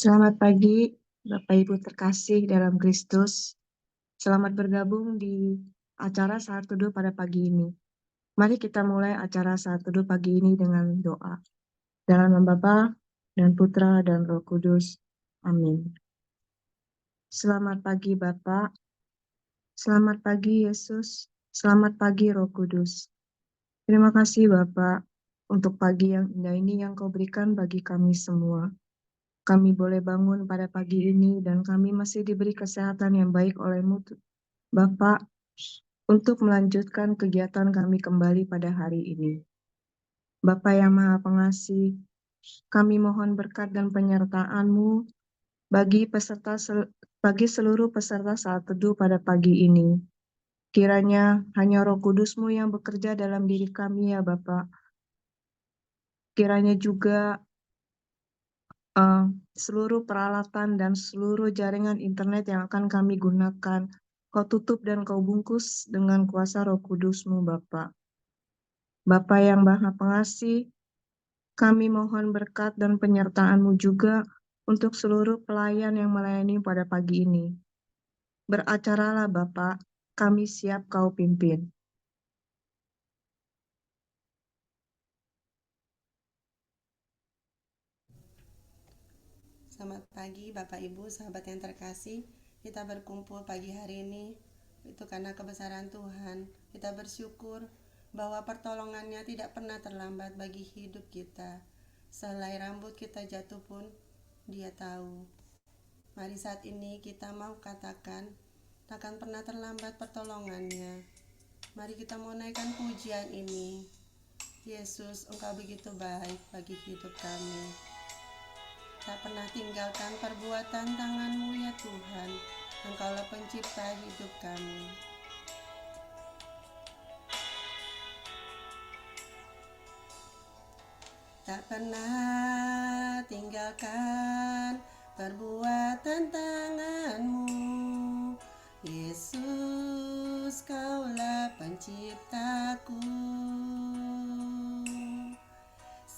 Selamat pagi, Bapak Ibu terkasih dalam Kristus. Selamat bergabung di acara Saat Teduh pada pagi ini. Mari kita mulai acara Saat Teduh pagi ini dengan doa. Dalam nama Bapa dan Putra dan Roh Kudus. Amin. Selamat pagi Bapak. Selamat pagi Yesus. Selamat pagi Roh Kudus. Terima kasih Bapak untuk pagi yang indah ini yang Kau berikan bagi kami semua. Kami boleh bangun pada pagi ini dan kami masih diberi kesehatan yang baik oleh-Mu, Bapak, untuk melanjutkan kegiatan kami kembali pada hari ini. Bapa yang Maha Pengasih, kami mohon berkat dan penyertaan-Mu bagi seluruh peserta saat teduh pada pagi ini. Kiranya hanya Roh Kudus-Mu yang bekerja dalam diri kami ya Bapak. Kiranya juga seluruh peralatan dan seluruh jaringan internet yang akan kami gunakan, Kau tutup dan Kau bungkus dengan kuasa Roh Kudus-Mu, Bapa. Bapa yang Maha Pengasih, kami mohon berkat dan penyertaan-Mu juga untuk seluruh pelayan yang melayani pada pagi ini. Beracaralah Bapa, kami siap Kau pimpin. Selamat pagi Bapak Ibu, sahabat yang terkasih. Kita berkumpul pagi hari ini itu karena kebesaran Tuhan. Kita bersyukur bahwa pertolongannya tidak pernah terlambat bagi hidup kita. Sehelai rambut kita jatuh pun Dia tahu. Mari saat ini kita mau katakan, takkan pernah terlambat pertolongannya. Mari kita mau naikkan pujian ini. Yesus, Engkau begitu baik bagi hidup kami. Tak pernah tinggalkan perbuatan tangan-Mu ya Tuhan. Engkaulah pencipta hidup kami. Tak pernah tinggalkan perbuatan tangan-Mu. Yesus, Kaulah penciptaku.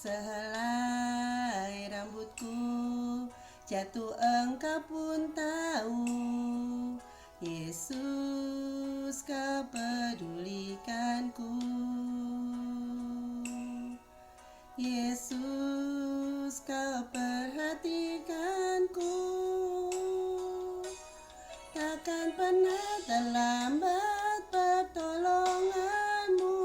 Sehelai rambutku jatuh Engkau pun tahu. Yesus, Kau pedulikanku. Yesus, Kau perhatikanku. Takkan pernah terlambat pertolongan-Mu.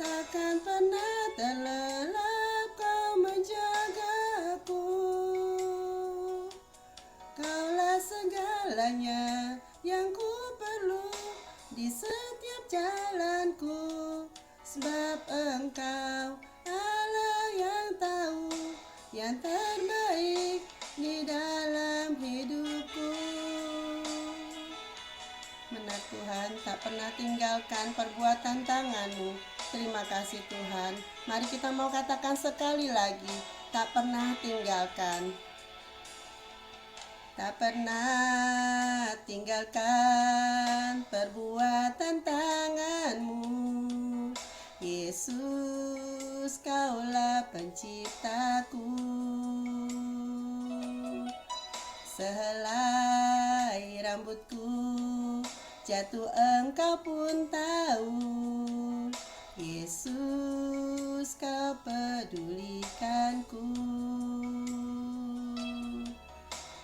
Takkan pernah terlelap Kau menjagaku. Kaulah segalanya yang ku perlu di setiap jalanku. Sebab Engkau Allah yang tahu yang terbaik di dalam hidupku. Benar Tuhan, tak pernah tinggalkan perbuatan tangan-Mu. Terima kasih Tuhan. Mari kita mau katakan sekali lagi, tak pernah tinggalkan. Tak pernah tinggalkan perbuatan tangan-Mu. Yesus, Kaulah penciptaku. Sehelai rambutku jatuh Engkau pun tahu. Yesus, Kau pedulikanku.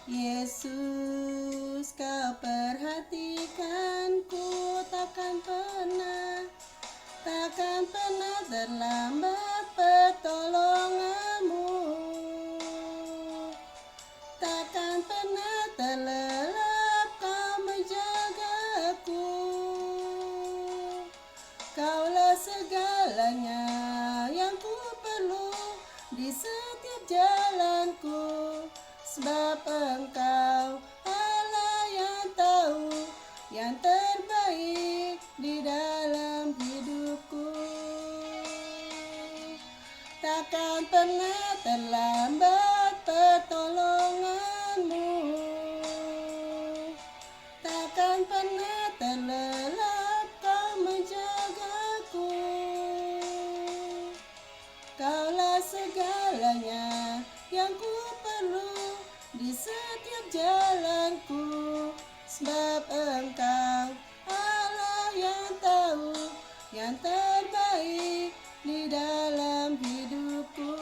Yesus, Kau perhatikanku. Takkan pernah terlambat pertolongan-Mu. Takkan pernah terlelap Kau menjagaku. Kaulah segalanya yang ku perlu di setiap jalanku. Sebab Engkau Allah yang tahu yang terbaik di dalam hidupku. Takkan pernah terlambat pertolongan-Mu. Takkan pernah terlelap Kau menjagaku. Kaulah segalanya yang ku setiap jalanku, sebab Engkau Allah yang tahu yang terbaik di dalam hidupku.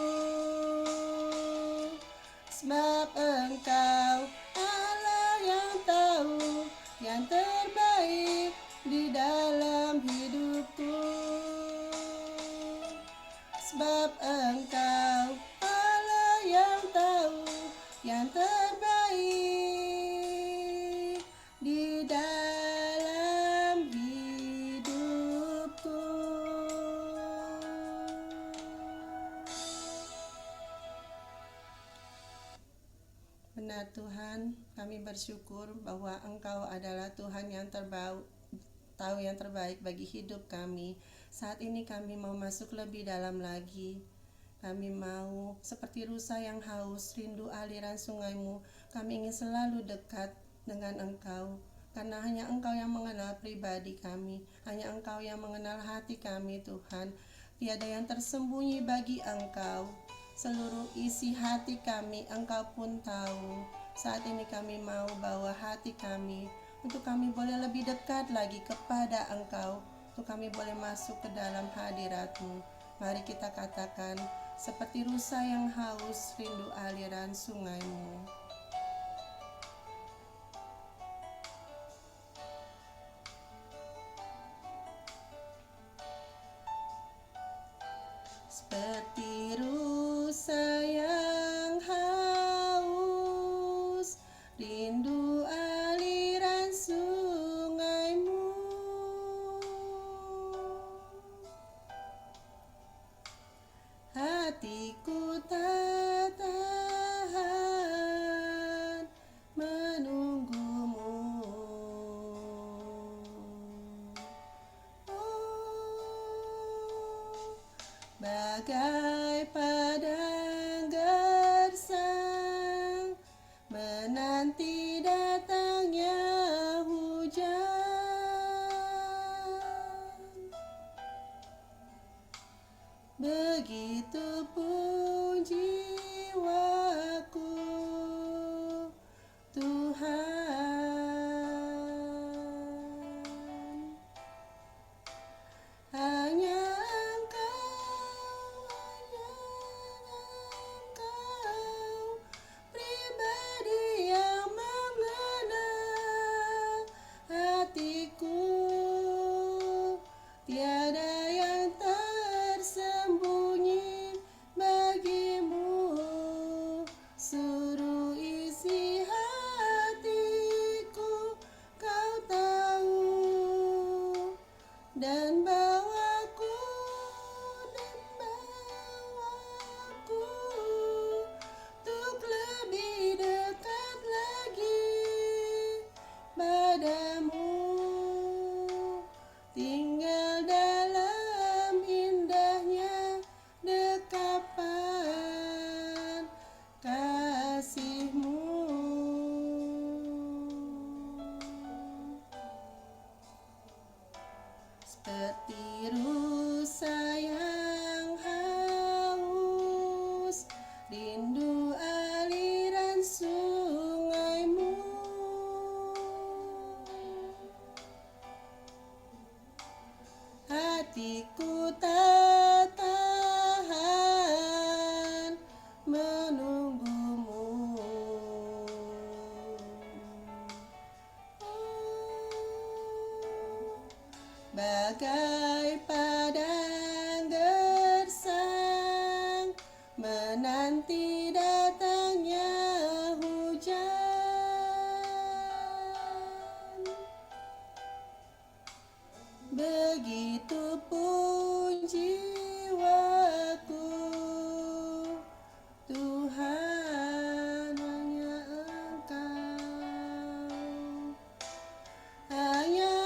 Sebab Engkau Allah yang tahu yang terbaik di dalam hidupku. Sebab Engkau Allah yang tahu yang terbaik di dalam hidupku. Benar Tuhan, kami bersyukur bahwa Engkau adalah Tuhan yang tahu yang terbaik bagi hidup kami. Saat ini kami mau masuk lebih dalam lagi. Kami mau seperti rusa yang haus, rindu aliran sungai-Mu. Kami ingin selalu dekat dengan Engkau, karena hanya Engkau yang mengenal pribadi kami, hanya Engkau yang mengenal hati kami Tuhan. Tiada yang tersembunyi bagi Engkau. Seluruh isi hati kami Engkau pun tahu. Saat ini kami mau bawa hati kami untuk kami boleh lebih dekat lagi kepada Engkau, untuk kami boleh masuk ke dalam hadirat-Mu. Mari kita katakan, seperti rusa yang haus rindu aliran sungai-Mu. Seperti rusa yang haus rindu aliran sungai-Mu, hatiku tak tahan menunggu-Mu. Bagai padang gersang menanti datangnya hujan, begitu pun jiwaku Tuhan. Hanya Engkau pribadi yang mengenal hatiku. Tiada yang tersembunyi bagi-Mu. Seluruh isi hatiku Kau tahu, dan bawaku untuk lebih dekat lagi padamu, tinggal dalam indahnya dekapan kasih-Mu. Seperti rusa yang haus rindu aliran sungai-Mu, hatiku tak tahan menunggu-Mu. Bagai padang gersang menanti datangnya hujan, begitu pun jiwaku Tuhan. Hanya Engkau, hanya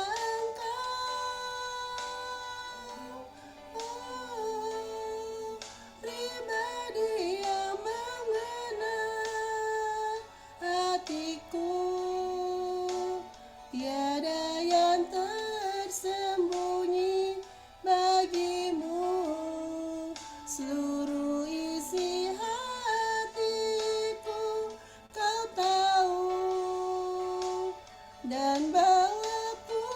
pribadi yang mengenal hatiku. Tiada yang tersembunyi bagi-Mu. Seluruh isi hatiku Kau tahu, dan bawaku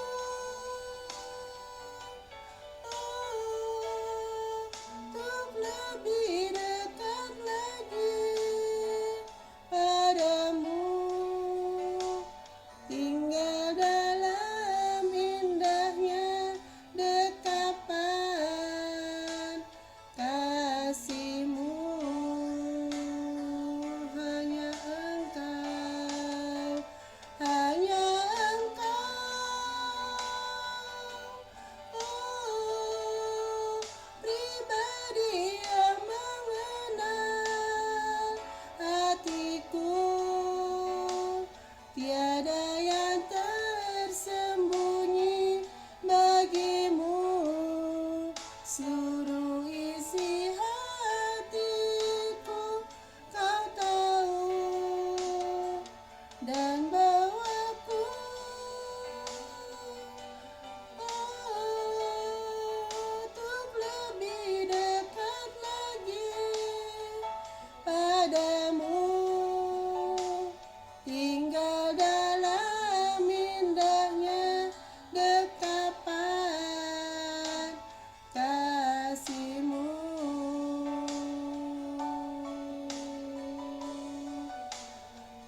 untuk lebih dekat lagi padamu, tinggal dalam indahnya dekapan kasih-Mu. Hanya Engkau, hanya Engkau, oh, pribadi yang mengenal hatiku. Tiada yang tersembunyi bagimu, seluruh isi hatiku Kau tahu, dan bawaku untuk lebih dekat lagi padamu, tinggal dalam indahnya dekapan kasih-Mu.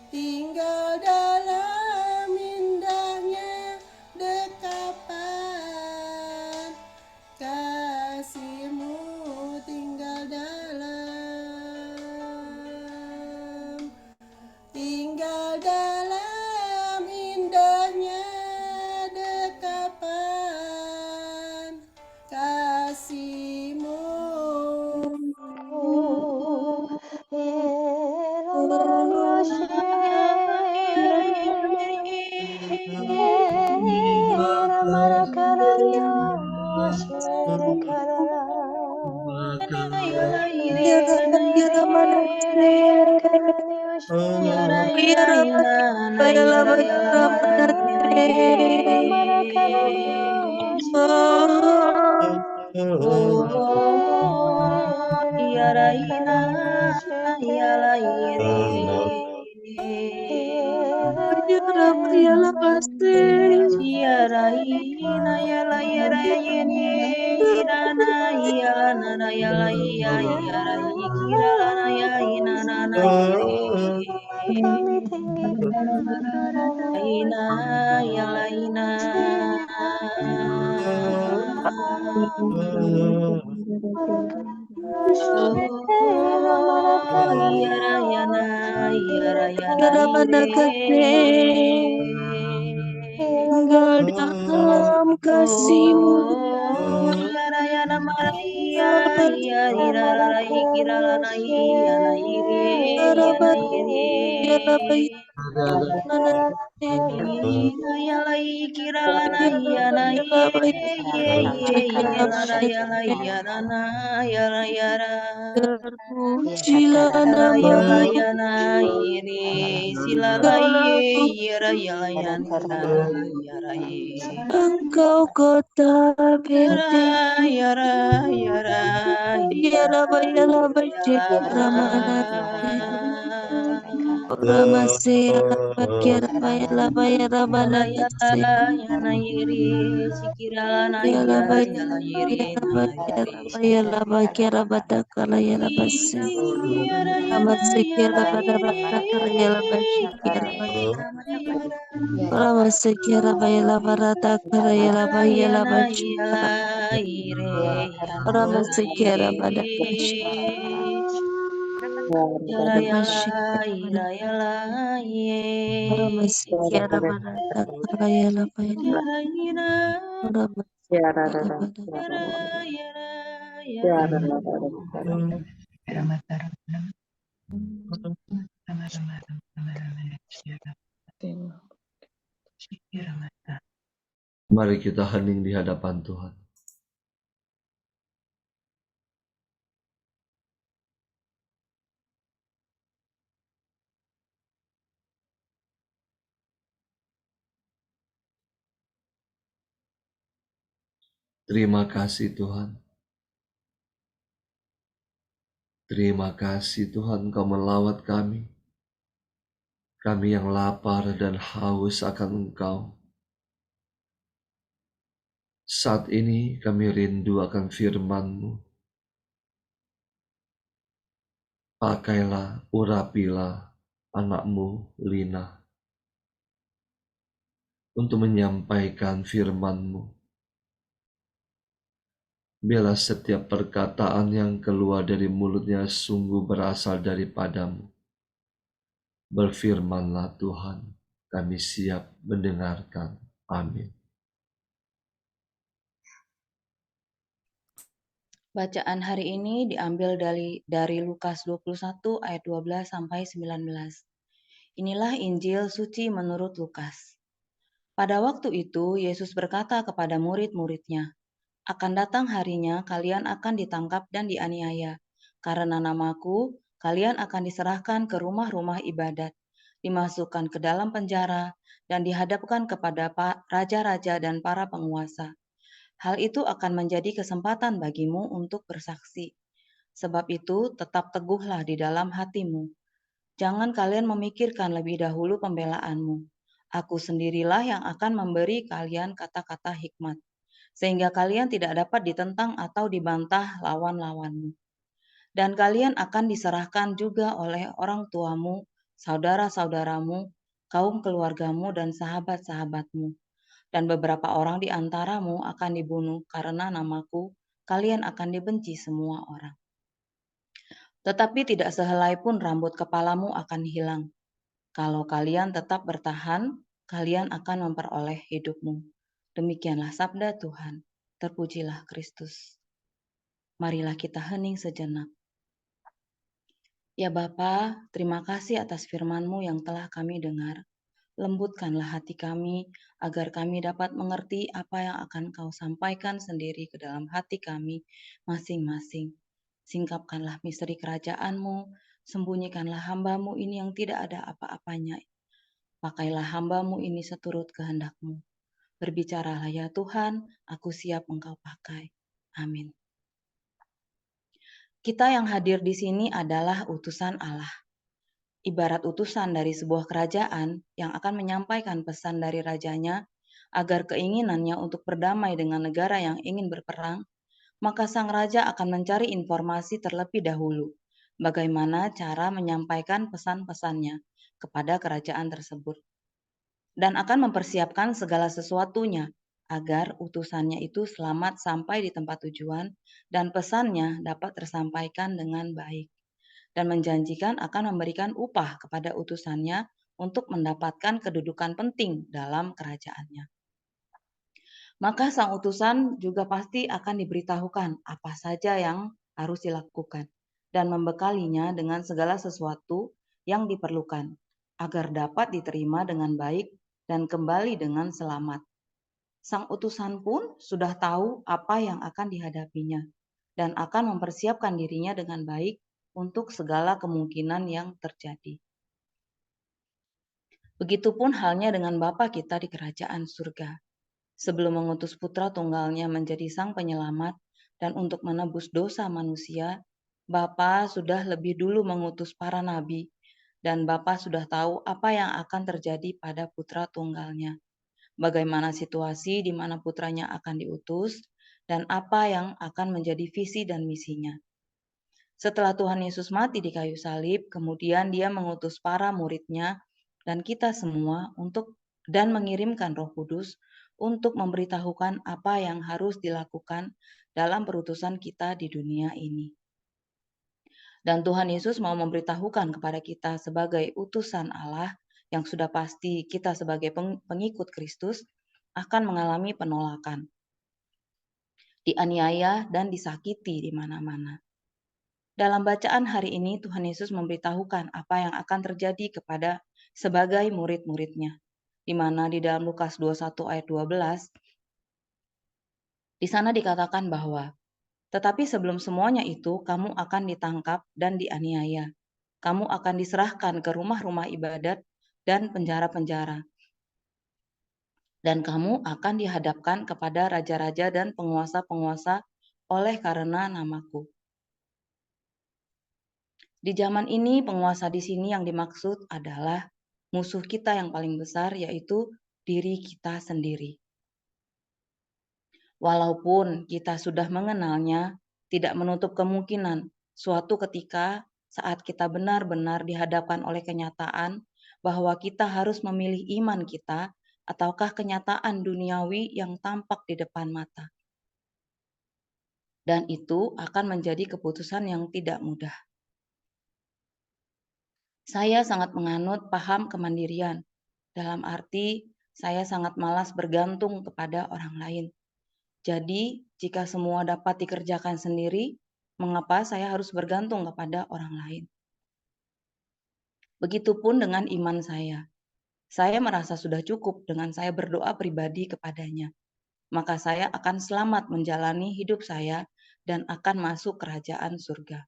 Tinggal dalam indahnya dekapan kasih-Mu, tinggal dalam indahnya dekapan kasih-Mu. Yaraina, yalaire. Yaraina, yalayene, irana, yalanana, yalaya, yarai, kiralana, yainana, Aina, yalaina. Oh, yarayana, yarayana, Tinggal dalam kasih-Mu, Oh, yarayana, maraya, yarirara, ikiralana, yana, ire, yana, ire. Ina yalai kiralana yana ye ye ye ye lara yala yara na yara yara terpujilah yala nama-Mu, yana ire silala ye yara yala yana yara ye Engkau kota yara Betel. yara yara Yala yara bayala yara bajekira manate. Ramase yala bakira bayala bayala yala banakase. yala yana ire sikirala na Yala yala bayala ire yala na bayala ire bayala bakira batakala yala base. Ramase yala bada batakala yala bashikira bayala. Ramase yala bayala baratakala yala bayala bashikira. Ramase yala bada Yala yala bashikira. ira yala ye Ramase yala baratakala yala bayala. yala ira Ramase yala bada. yara yara yara Mari kita hening di hadapan Tuhan. Terima kasih Tuhan. Terima kasih Tuhan Kau melawat kami. Kami yang lapar dan haus akan Engkau. Saat ini kami rindu akan firman-Mu. Pakailah, urapilah anak-Mu, Lina, untuk menyampaikan firman-Mu. Biarlah setiap perkataan yang keluar dari mulutnya sungguh berasal daripadamu. Berfirmanlah Tuhan, kami siap mendengarkan. Amin. Bacaan hari ini diambil dari Lukas 21 ayat 12 sampai 19. Inilah Injil suci menurut Lukas. Pada waktu itu Yesus berkata kepada murid-muridnya, "Akan datang harinya kalian akan ditangkap dan dianiaya. Karena namaku, kalian akan diserahkan ke rumah-rumah ibadat, dimasukkan ke dalam penjara, dan dihadapkan kepada raja-raja dan para penguasa. Hal itu akan menjadi kesempatan bagimu untuk bersaksi. Sebab itu, tetap teguhlah di dalam hatimu. Jangan kalian memikirkan lebih dahulu pembelaanmu. Aku sendirilah yang akan memberi kalian kata-kata hikmat, sehingga kalian tidak dapat ditentang atau dibantah lawan-lawanmu. Dan kalian akan diserahkan juga oleh orang tuamu, saudara-saudaramu, kaum keluargamu, dan sahabat-sahabatmu. Dan beberapa orang di antaramu akan dibunuh karena namaku, kalian akan dibenci semua orang. Tetapi tidak sehelai pun rambut kepalamu akan hilang. Kalau kalian tetap bertahan, kalian akan memperoleh hidupmu. Demikianlah sabda Tuhan. Terpujilah Kristus. Marilah kita hening sejenak. Ya Bapa, terima kasih atas firman-Mu yang telah kami dengar. Lembutkanlah hati kami, agar kami dapat mengerti apa yang akan Kau sampaikan sendiri ke dalam hati kami masing-masing. Singkapkanlah misteri kerajaan-Mu, sembunyikanlah hamba-Mu ini yang tidak ada apa-apanya. Pakailah hamba-Mu ini seturut kehendak-Mu. Berbicaralah ya Tuhan, aku siap Engkau pakai. Amin. Kita yang hadir di sini adalah utusan Allah. Ibarat utusan dari sebuah kerajaan yang akan menyampaikan pesan dari rajanya agar keinginannya untuk berdamai dengan negara yang ingin berperang, maka sang raja akan mencari informasi terlebih dahulu bagaimana cara menyampaikan pesan-pesannya kepada kerajaan tersebut, dan akan mempersiapkan segala sesuatunya agar utusannya itu selamat sampai di tempat tujuan dan pesannya dapat tersampaikan dengan baik, dan menjanjikan akan memberikan upah kepada utusannya untuk mendapatkan kedudukan penting dalam kerajaannya. Maka sang utusan juga pasti akan diberitahukan apa saja yang harus dilakukan dan membekalinya dengan segala sesuatu yang diperlukan agar dapat diterima dengan baik dan kembali dengan selamat. Sang utusan pun sudah tahu apa yang akan dihadapinya dan akan mempersiapkan dirinya dengan baik untuk segala kemungkinan yang terjadi. Begitupun halnya dengan Bapa kita di kerajaan surga. Sebelum mengutus putra tunggalnya menjadi sang penyelamat dan untuk menebus dosa manusia, Bapa sudah lebih dulu mengutus para nabi, dan Bapa sudah tahu apa yang akan terjadi pada putra tunggalnya, bagaimana situasi di mana putranya akan diutus, dan apa yang akan menjadi visi dan misinya. Setelah Tuhan Yesus mati di kayu salib, kemudian Dia mengutus para muridnya dan kita semua dan mengirimkan Roh Kudus untuk memberitahukan apa yang harus dilakukan dalam perutusan kita di dunia ini. Dan Tuhan Yesus mau memberitahukan kepada kita sebagai utusan Allah yang sudah pasti kita sebagai pengikut Kristus akan mengalami penolakan, dianiaya dan disakiti di mana-mana. Dalam bacaan hari ini Tuhan Yesus memberitahukan apa yang akan terjadi kepada sebagai murid-muridnya, di mana di dalam Lukas 21 ayat 12, di sana dikatakan bahwa, tetapi sebelum semuanya itu kamu akan ditangkap dan dianiaya. Kamu akan diserahkan ke rumah-rumah ibadat dan penjara-penjara. Dan kamu akan dihadapkan kepada raja-raja dan penguasa-penguasa oleh karena namaku. Di zaman ini penguasa di sini yang dimaksud adalah musuh kita yang paling besar, yaitu diri kita sendiri. Walaupun kita sudah mengenalnya, tidak menutup kemungkinan suatu ketika saat kita benar-benar dihadapkan oleh kenyataan bahwa kita harus memilih iman kita ataukah kenyataan duniawi yang tampak di depan mata. Dan itu akan menjadi keputusan yang tidak mudah. Saya sangat menganut paham kemandirian, dalam arti saya sangat malas bergantung kepada orang lain. Jadi, jika semua dapat dikerjakan sendiri, mengapa saya harus bergantung kepada orang lain? Begitupun dengan iman saya. Saya merasa sudah cukup dengan saya berdoa pribadi kepadanya. Maka saya akan selamat menjalani hidup saya dan akan masuk kerajaan surga.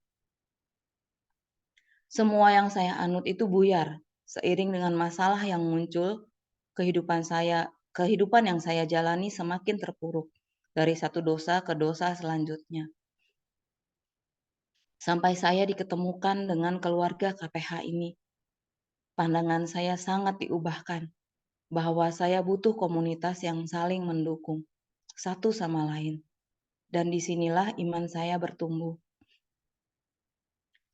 Semua yang saya anut itu buyar seiring dengan masalah yang muncul. Kehidupan yang saya jalani semakin terpuruk dari satu dosa ke dosa selanjutnya. Sampai saya diketemukan dengan keluarga KPH ini, pandangan saya sangat diubahkan bahwa saya butuh komunitas yang saling mendukung satu sama lain. Dan disinilah iman saya bertumbuh.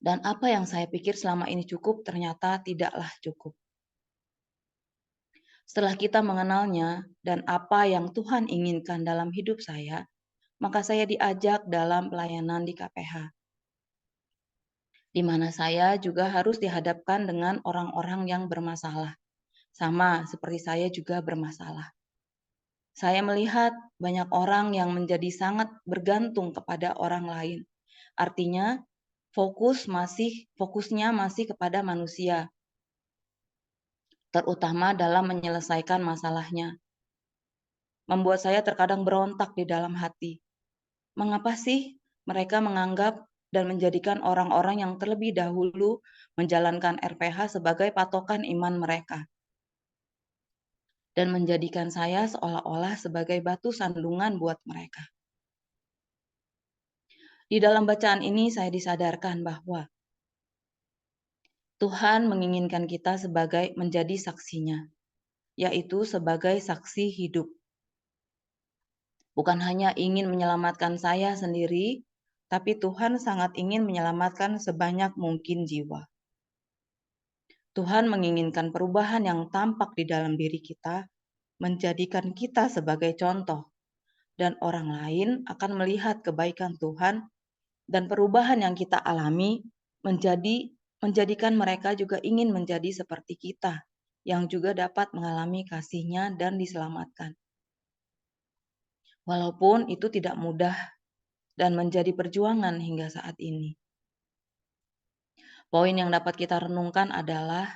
Dan apa yang saya pikir selama ini cukup ternyata tidaklah cukup. Setelah kita mengenalnya dan apa yang Tuhan inginkan dalam hidup saya, maka saya diajak dalam pelayanan di KPH, di mana saya juga harus dihadapkan dengan orang-orang yang bermasalah, sama seperti saya juga bermasalah. Saya melihat banyak orang yang menjadi sangat bergantung kepada orang lain. Artinya, fokusnya masih kepada manusia, terutama dalam menyelesaikan masalahnya. Membuat saya terkadang berontak di dalam hati. Mengapa sih mereka menganggap dan menjadikan orang-orang yang terlebih dahulu menjalankan RPH sebagai patokan iman mereka, dan menjadikan saya seolah-olah sebagai batu sandungan buat mereka. Di dalam bacaan ini saya disadarkan bahwa Tuhan menginginkan kita sebagai menjadi saksinya, yaitu sebagai saksi hidup. Bukan hanya ingin menyelamatkan saya sendiri, tapi Tuhan sangat ingin menyelamatkan sebanyak mungkin jiwa. Tuhan menginginkan perubahan yang tampak di dalam diri kita, menjadikan kita sebagai contoh, dan orang lain akan melihat kebaikan Tuhan dan perubahan yang kita alami menjadikan mereka juga ingin menjadi seperti kita, yang juga dapat mengalami kasih-Nya dan diselamatkan. Walaupun itu tidak mudah dan menjadi perjuangan hingga saat ini. Poin yang dapat kita renungkan adalah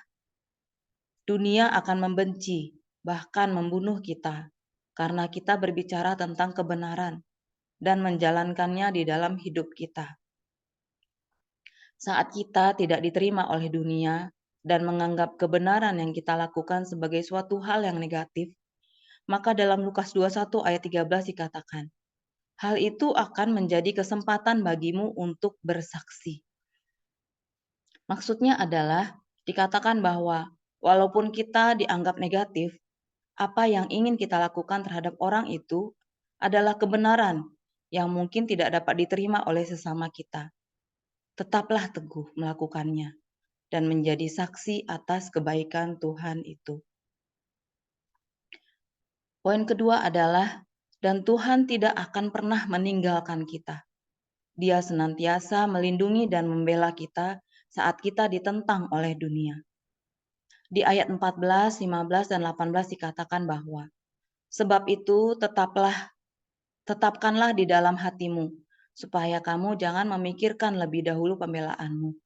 dunia akan membenci, bahkan membunuh kita, karena kita berbicara tentang kebenaran dan menjalankannya di dalam hidup kita. Saat kita tidak diterima oleh dunia dan menganggap kebenaran yang kita lakukan sebagai suatu hal yang negatif, maka dalam Lukas 21 ayat 13 dikatakan, hal itu akan menjadi kesempatan bagimu untuk bersaksi. Maksudnya adalah dikatakan bahwa walaupun kita dianggap negatif, apa yang ingin kita lakukan terhadap orang itu adalah kebenaran yang mungkin tidak dapat diterima oleh sesama kita. Tetaplah teguh melakukannya dan menjadi saksi atas kebaikan Tuhan itu. Poin kedua adalah, dan Tuhan tidak akan pernah meninggalkan kita. Dia senantiasa melindungi dan membela kita saat kita ditentang oleh dunia. Di ayat 14, 15, dan 18 dikatakan bahwa, sebab itu tetapkanlah di dalam hatimu, supaya kamu jangan memikirkan lebih dahulu pembelaanmu.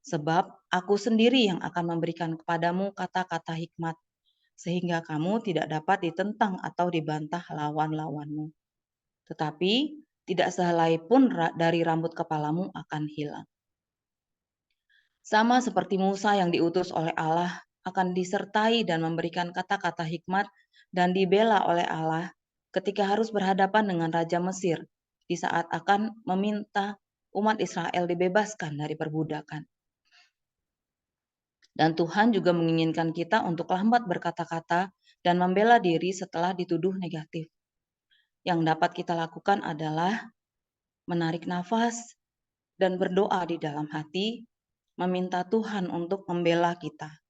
Sebab aku sendiri yang akan memberikan kepadamu kata-kata hikmat, sehingga kamu tidak dapat ditentang atau dibantah lawan-lawanmu. Tetapi tidak sehelai pun dari rambut kepalamu akan hilang. Sama seperti Musa yang diutus oleh Allah akan disertai dan memberikan kata-kata hikmat dan dibela oleh Allah ketika harus berhadapan dengan Raja Mesir di saat akan meminta umat Israel dibebaskan dari perbudakan. Dan Tuhan juga menginginkan kita untuk lambat berkata-kata dan membela diri setelah dituduh negatif. yang dapat kita lakukan adalah menarik nafas dan berdoa di dalam hati, meminta Tuhan untuk membela kita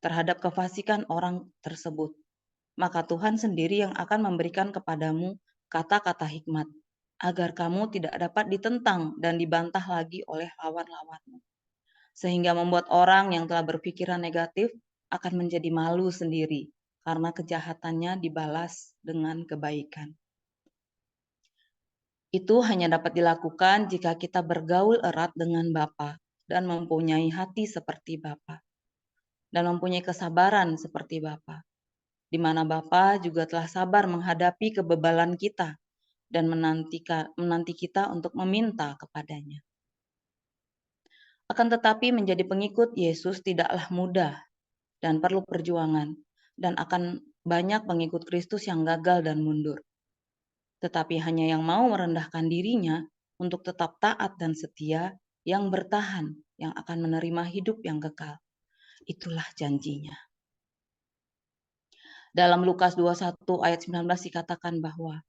terhadap kefasikan orang tersebut. Maka Tuhan sendiri yang akan memberikan kepadamu kata-kata hikmat, agar kamu tidak dapat ditentang dan dibantah lagi oleh lawan-lawanmu. Sehingga membuat orang yang telah berpikiran negatif akan menjadi malu sendiri, karena kejahatannya dibalas dengan kebaikan. Itu hanya dapat dilakukan jika kita bergaul erat dengan Bapa dan mempunyai hati seperti Bapa dan mempunyai kesabaran seperti Bapa, di mana Bapa juga telah sabar menghadapi kebebalan kita dan menanti kita untuk meminta kepadanya. Akan tetapi menjadi pengikut Yesus tidaklah mudah dan perlu perjuangan, dan akan banyak pengikut Kristus yang gagal dan mundur. Tetapi hanya yang mau merendahkan dirinya untuk tetap taat dan setia, yang bertahan, yang akan menerima hidup yang kekal. Itulah janjinya. Dalam Lukas 21 ayat 19 dikatakan bahwa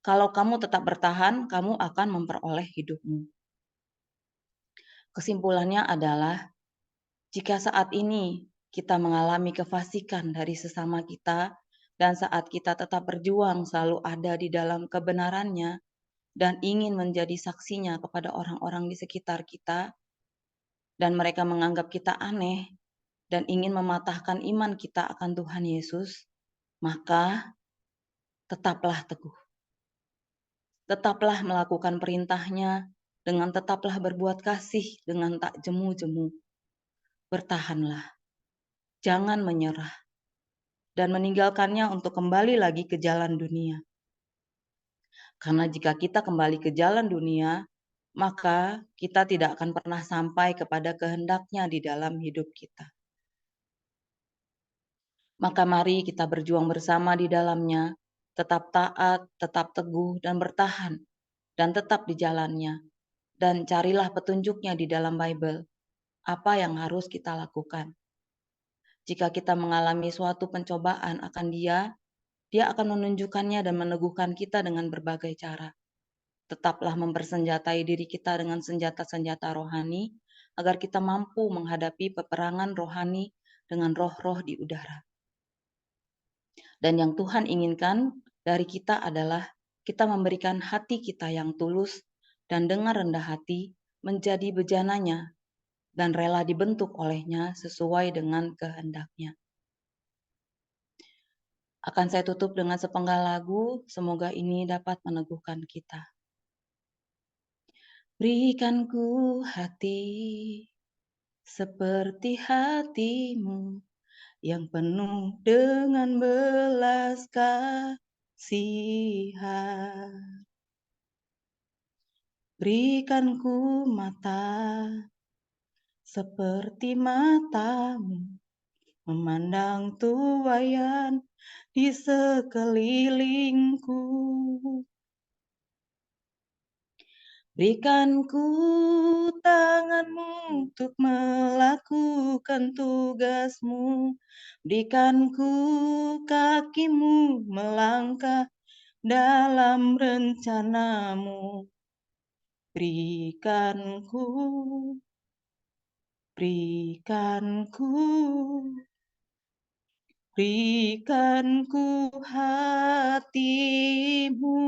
kalau kamu tetap bertahan, kamu akan memperoleh hidupmu. Kesimpulannya adalah, jika saat ini kita mengalami kefasikan dari sesama kita, dan saat kita tetap berjuang selalu ada di dalam kebenarannya, dan ingin menjadi saksinya kepada orang-orang di sekitar kita, dan mereka menganggap kita aneh, dan ingin mematahkan iman kita akan Tuhan Yesus, maka tetaplah teguh. Tetaplah melakukan perintahnya, dengan tetaplah berbuat kasih dengan tak jemu-jemu. Bertahanlah, jangan menyerah, dan meninggalkannya untuk kembali lagi ke jalan dunia. Karena jika kita kembali ke jalan dunia, maka kita tidak akan pernah sampai kepada kehendaknya di dalam hidup kita. Maka mari kita berjuang bersama di dalamnya, tetap taat, tetap teguh, dan bertahan, dan tetap di jalannya. Dan carilah petunjuknya di dalam Bible, apa yang harus kita lakukan. Jika kita mengalami suatu pencobaan akan Dia akan menunjukkannya dan meneguhkan kita dengan berbagai cara. Tetaplah mempersenjatai diri kita dengan senjata-senjata rohani, agar kita mampu menghadapi peperangan rohani dengan roh-roh di udara. Dan yang Tuhan inginkan dari kita adalah kita memberikan hati kita yang tulus dan dengan rendah hati menjadi bejananya dan rela dibentuk olehnya sesuai dengan kehendaknya. Akan saya tutup dengan sepenggal lagu, semoga ini dapat meneguhkan kita. Berikan ku hati seperti hatimu, yang penuh dengan belas kasihan. Berikan ku mata seperti matamu, memandang tuaian di sekelilingku. Berikan ku tanganmu untuk melakukan tugasmu. Berikan ku kakimu melangkah dalam rencanamu. Berikan ku hatimu.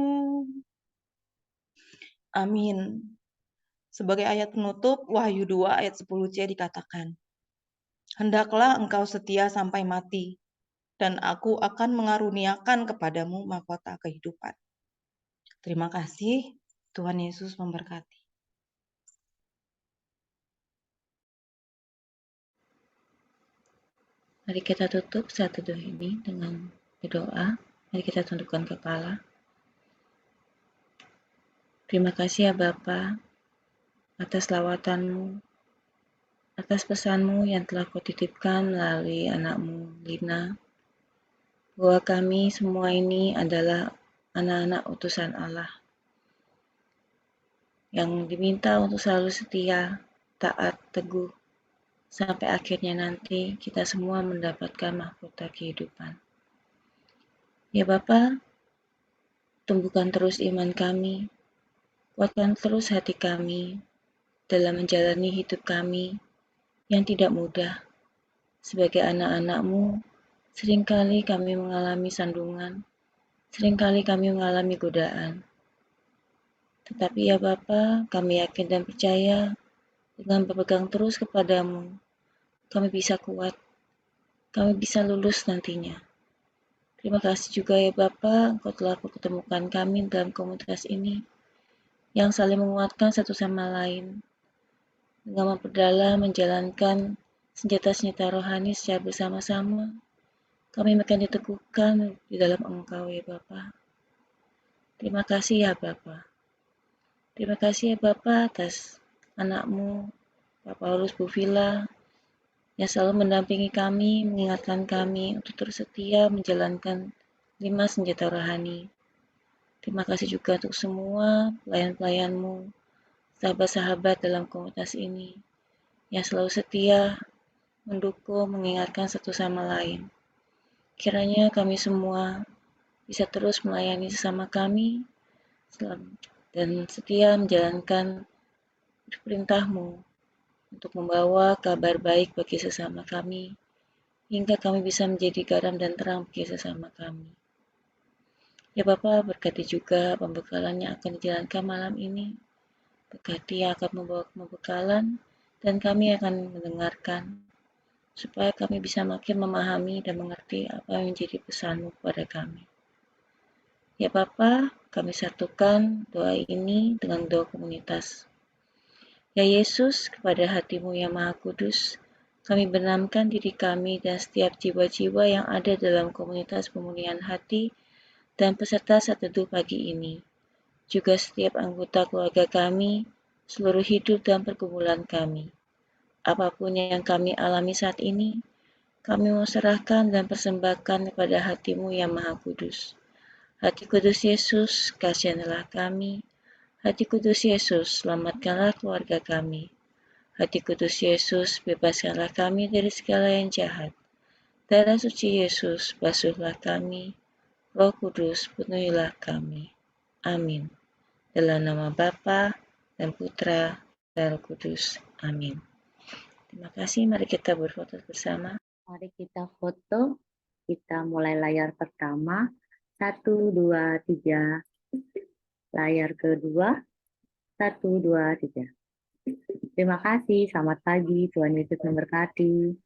Amin. Sebagai ayat penutup, Wahyu 2 ayat 10c dikatakan, hendaklah engkau setia sampai mati, dan aku akan mengaruniakan kepadamu mahkota kehidupan. Terima kasih, Tuhan Yesus memberkati. Mari kita tutup saat teduh ini dengan berdoa. Mari kita tundukkan kepala. Terima kasih ya Bapa atas lawatan-Mu, atas pesan-Mu yang telah Kau titipkan melalui anak-Mu Lina, bahwa kami semua ini adalah anak-anak utusan Allah yang diminta untuk selalu setia, taat, teguh, sampai akhirnya nanti kita semua mendapatkan mahkota kehidupan. Ya Bapa, tumbuhkan terus iman kami, kuatkan terus hati kami dalam menjalani hidup kami yang tidak mudah. Sebagai anak-anak-Mu, seringkali kami mengalami sandungan, seringkali kami mengalami godaan. Tetapi ya Bapa, kami yakin dan percaya dengan berpegang terus kepadamu, kami bisa kuat, kami bisa lulus nantinya. Terima kasih juga ya Bapa, Engkau telah pertemukan kami dalam komunitas ini, yang saling menguatkan satu sama lain, dengan memperdalam menjalankan senjata-senjata rohani secara bersama-sama. Kami makin diteguhkan di dalam Engkau ya Bapa. Terima kasih ya Bapa. Terima kasih ya Bapa atas anak-Mu, Pak Paulus Bu Villa, yang selalu mendampingi kami, mengingatkan kami untuk terus setia menjalankan 5 senjata rohani. Terima kasih juga untuk semua pelayan-pelayan-Mu, sahabat-sahabat dalam komunitas ini, yang selalu setia, mendukung, mengingatkan satu sama lain. Kiranya kami semua bisa terus melayani sesama kami, dan setia menjalankan perintah-Mu untuk membawa kabar baik bagi sesama kami, hingga kami bisa menjadi garam dan terang bagi sesama kami. Ya Bapa, berkati juga pembekalan yang akan dijalankan malam ini. Berkati yang akan membawa pembekalan, dan kami akan mendengarkan, supaya kami bisa makin memahami dan mengerti apa yang menjadi pesan-Mu kepada kami. Ya Bapa, kami satukan doa ini dengan doa komunitas. Ya Yesus, kepada hati-Mu yang Maha Kudus, kami benamkan diri kami dan setiap jiwa-jiwa yang ada dalam komunitas pemulihan hati dan peserta saat teduh pagi ini. Juga setiap anggota keluarga kami, seluruh hidup dan pergumulan kami. Apapun yang kami alami saat ini, kami mau serahkan dan persembahkan kepada hati-Mu yang Maha Kudus. Hati Kudus Yesus, kasianilah kami. Hati Kudus Yesus, selamatkanlah keluarga kami. Hati Kudus Yesus, bebaskanlah kami dari segala yang jahat. Darah suci Yesus, basuhlah kami. Roh Kudus, penuhilah kami. Amin. Dalam nama Bapa dan Putra dan Roh Kudus. Amin. Terima kasih, mari kita berfoto bersama. Mari kita foto. Kita mulai layar pertama. 1, 2, 3. Layar kedua. 1, 2, 3. Terima kasih. Selamat pagi. Tuhan Yesus memberkati.